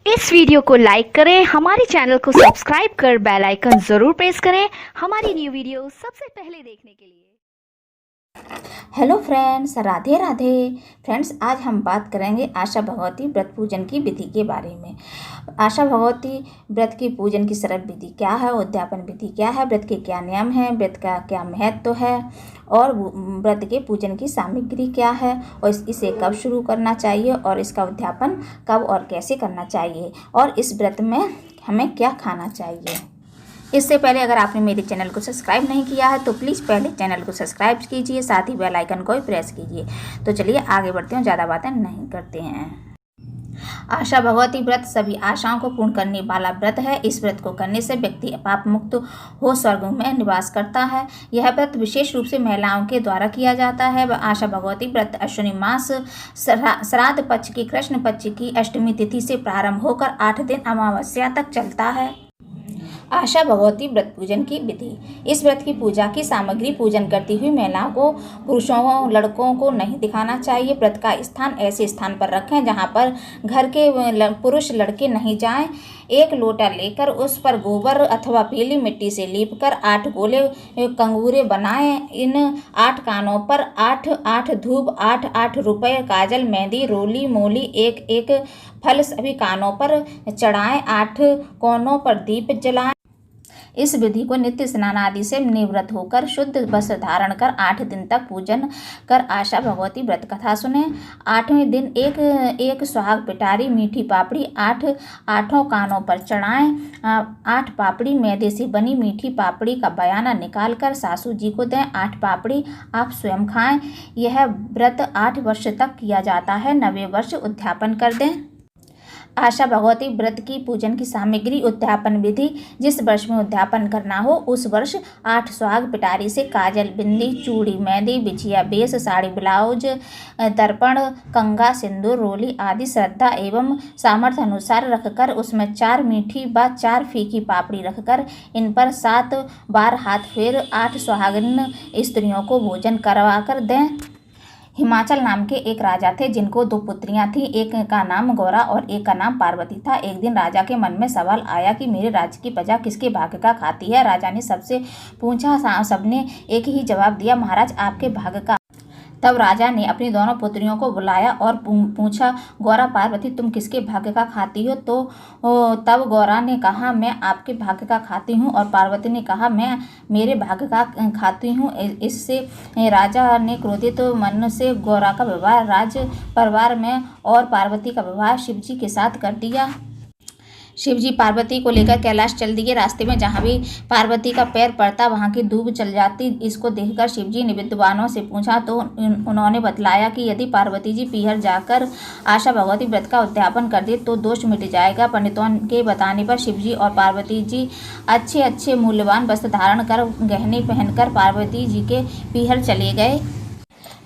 इस वीडियो को लाइक करें, हमारे चैनल को सब्सक्राइब कर बेल आइकन जरूर प्रेस करें हमारी न्यू वीडियो सबसे पहले देखने के लिए। Hello friends, Radhe Radhe. Friends, आज हम बात करेंगे आशा भगवती व्रत पूजन की विधि के बारे में। आशा भगवती व्रत की पूजन की सरल विधि क्या है, उद्यापन विधि क्या है, व्रत के क्या नियम हैं, व्रत का क्या महत्व है और व्रत के पूजन की सामग्री क्या है और इसे कब शुरू करना चाहिए और इसका उद्यापन कब और कैसे करना चाहिए और इस व्रत में हमें क्या खाना चाहिए। इससे पहले अगर आपने मेरे चैनल को सब्सक्राइब नहीं किया है तो प्लीज़ पहले चैनल को सब्सक्राइब कीजिए, साथ ही बेल आइकन को भी प्रेस कीजिए। तो चलिए आगे बढ़ते हैं, ज़्यादा बातें नहीं करते हैं। आशा भगवती व्रत सभी आशाओं को पूर्ण करने वाला व्रत है। इस व्रत को करने से व्यक्ति पाप मुक्त हो स्वर्ग में निवास करता है। यह व्रत विशेष रूप से महिलाओं के द्वारा किया जाता है। आशा भगवती व्रत अश्विनी मास श्राद्ध पक्ष की कृष्ण पक्ष की अष्टमी तिथि से प्रारंभ होकर 8 दिन अमावस्या तक चलता है। आशा भगवती व्रत पूजन की विधि। इस व्रत की पूजा की सामग्री पूजन करती हुई महिलाओं को पुरुषों लड़कों को नहीं दिखाना चाहिए। व्रत का स्थान ऐसे स्थान पर रखें जहां पर घर के पुरुष लड़के नहीं जाएं। एक लोटा लेकर उस पर गोबर अथवा पीली मिट्टी से लीपकर 8 गोले कंगूरे बनाएं। इन 8 कानों पर 8 धूप, 8 रुपए, काजल, मेहंदी, रोली मोली, एक फल सभी कानों पर चढ़ाएं। 8 कोनों पर दीप जलाएं। इस विधि को नित्य स्नान आदि से निवृत्त होकर शुद्ध वस्त्र धारण कर 8 दिन तक पूजन कर आशा भगवती व्रत कथा सुने। 8वें दिन एक सुहाग पिटारी मीठी पापड़ी 8 कानों पर चढ़ाएं। 8 पापड़ी मैदे से बनी मीठी पापड़ी का बयाना निकाल कर सासू जी को दें। 8 पापड़ी आप स्वयं खाएं। यह व्रत 8 वर्ष तक किया जाता है। 9वें वर्ष उद्यापन कर दें। आशा भगवती व्रत की पूजन की सामग्री। उद्यापन विधि। जिस वर्ष में उद्यापन करना हो उस वर्ष 8 सुहाग पिटारी से काजल, बिंदी, चूड़ी, मेहंदी, बिछिया, बेस, साड़ी, ब्लाउज, दर्पण, कंगा, सिंदूर, रोली आदि श्रद्धा एवं सामर्थ्य अनुसार रखकर उसमें 4 मीठी व 4 फीकी पापड़ी रखकर इन पर 7 बार हाथ फेर 8 सुहागिन स्त्रियों को भोजन करवाकर दें। हिमाचल नाम के एक राजा थे जिनको 2 पुत्रियां थीं। एक का नाम गौरा और एक का नाम पार्वती था। एक दिन राजा के मन में सवाल आया कि मेरे राज्य की प्रजा किसके भाग्य का खाती है। राजा ने सबसे पूछा, सबने एक ही जवाब दिया, महाराज आपके भाग्य का। तब राजा ने अपनी दोनों पुत्रियों को बुलाया और पूछा, गौरा, पार्वती, तुम किसके भाग्य का खाती हो? तो तब गौरा ने कहा, मैं आपके भाग्य का खाती हूँ और पार्वती ने कहा, मैं मेरे भाग्य का खाती हूँ। इससे राजा ने क्रोधित मन से गौरा का विवाह राज परिवार में और पार्वती का विवाह शिवजी के साथ कर दिया। शिवजी पार्वती को लेकर कैलाश चल दिए। रास्ते में जहाँ भी पार्वती का पैर पड़ता वहाँ की धूप चल जाती। इसको देखकर शिवजी ने विद्वानों से पूछा तो उन्होंने बतलाया कि यदि पार्वती जी पीहर जाकर आशा भगवती व्रत का उद्यापन कर दे तो दोष मिट जाएगा। पंडितों के बताने पर शिवजी और पार्वती जी अच्छे मूल्यवान वस्त्र धारण कर गहने पहनकर पार्वती जी के पीहर चले गए।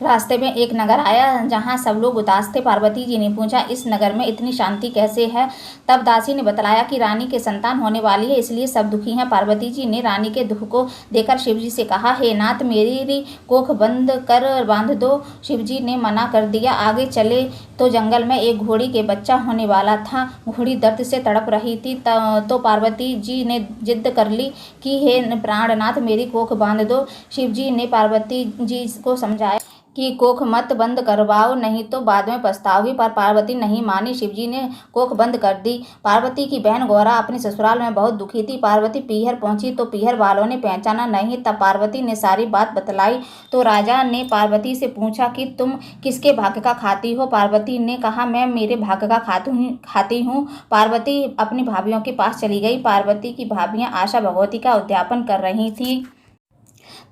रास्ते में एक नगर आया जहाँ सब लोग उदास थे। पार्वती जी ने पूछा, इस नगर में इतनी शांति कैसे है? तब दासी ने बतलाया कि रानी के संतान होने वाली है, इसलिए सब दुखी हैं। पार्वती जी ने रानी के दुख को देखकर शिवजी से कहा, हे नाथ, मेरी कोख बांध दो। शिवजी ने मना कर दिया। आगे चले तो जंगल में एक घोड़ी के बच्चा होने वाला था। घोड़ी दर्द से तड़प रही थी। तो पार्वती जी ने जिद कर ली कि हे प्राणनाथ, मेरी कोख बांध दो। शिवजी ने पार्वती जी को समझाया कि कोख मत बंद करवाओ, नहीं तो बाद में पछताओगी, पर पार्वती नहीं मानी। शिवजी ने कोख बंद कर दी। पार्वती की बहन गौरा अपने ससुराल में बहुत दुखी थी। पार्वती पीहर पहुंची तो पीहर वालों ने पहचाना नहीं। तब पार्वती ने सारी बात बतलाई तो राजा ने पार्वती से पूछा कि तुम किसके भाग्य का खाती हो? पार्वती ने कहा, मैं मेरे भाग्य का खाती हूँ। पार्वती अपनी भाभियों के पास चली गई। पार्वती की भाभियाँ आशा भगवती का उद्यापन कर रही थीं।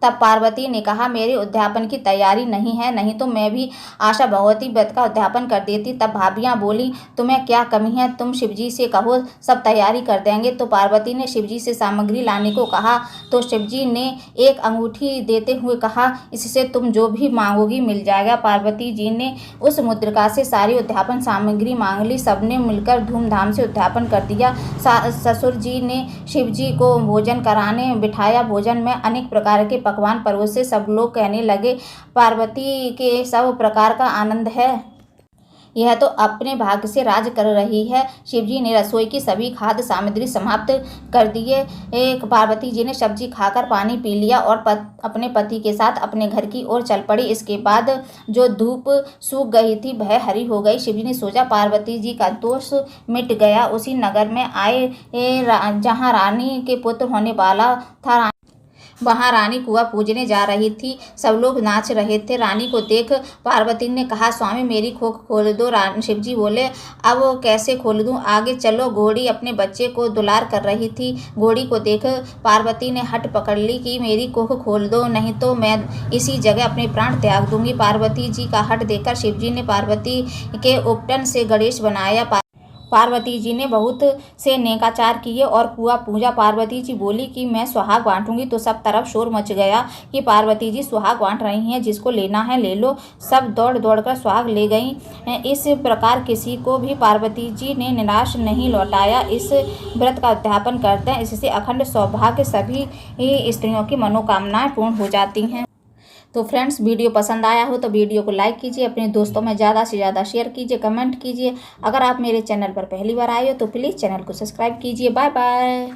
तब पार्वती ने कहा, मेरे उद्यापन की तैयारी नहीं है, नहीं तो मैं भी आशा भगवती व्रत का उद्यापन कर देती। तब भाभियाँ बोली, तुम्हें क्या कमी है? तुम शिवजी से कहो, सब तैयारी कर देंगे। तो पार्वती ने शिवजी से सामग्री लाने को कहा तो शिवजी ने एक अंगूठी देते हुए कहा, इससे तुम जो भी मांगोगी मिल जाएगा। पार्वती जी ने उस मुद्रिका से सारी उद्यापन सामग्री मांग ली। सबने मिलकर धूमधाम से उद्यापन कर दिया। ससुर जी ने शिवजी को भोजन कराने बिठाया। भोजन में अनेक प्रकार के पकवान परोसे। सब लोग कहने लगे, पार्वती के सब प्रकार का आनंद है। यह तो अपने भाग्य से राज कर रही है। शिवजी ने रसोई की सभी खाद्य सामग्री समाप्त कर दिए। एक पार्वती जी ने सब्जी खाकर पानी पी लिया और अपने पति के साथ अपने घर की ओर चल पड़ी। इसके बाद जो धूप सूख गई थी वह हरी हो गई। शिवजी ने सोचा पार्वती जी का दोष मिट गया। उसी नगर में आए जहाँ रानी के पुत्र होने वाला था, वहाँ रानी कुआं पूजने जा रही थी। सब लोग नाच रहे थे। रानी को देख पार्वती ने कहा, स्वामी मेरी खोख खोल दो। शिवजी बोले, अब कैसे खोल दूं? आगे चलो। घोड़ी अपने बच्चे को दुलार कर रही थी। घोड़ी को देख पार्वती ने हट पकड़ ली कि मेरी कोख खोल दो, नहीं तो मैं इसी जगह अपने प्राण त्याग दूंगी। पार्वती जी का हट देखकर शिवजी ने पार्वती के उपटन से गणेश बनाया। पार्वती जी ने बहुत से नेकाचार किए और कुआं पूजा। पार्वती जी बोली कि मैं सुहाग बांटूंगी, तो सब तरफ शोर मच गया कि पार्वती जी सुहाग बांट रही हैं, जिसको लेना है ले लो। सब दौड़ दौड़ कर सुहाग ले गईं। इस प्रकार किसी को भी पार्वती जी ने निराश नहीं लौटाया। इस व्रत का उद्यापन करते हैं, इससे अखंड सौभाग्य सभी स्त्रियों की मनोकामनाएं पूर्ण हो जाती हैं। तो फ्रेंड्स, वीडियो पसंद आया हो तो वीडियो को लाइक कीजिए, अपने दोस्तों में ज़्यादा से ज़्यादा शेयर कीजिए, कमेंट कीजिए। अगर आप मेरे चैनल पर पहली बार आए हो तो प्लीज़ चैनल को सब्सक्राइब कीजिए। Bye bye.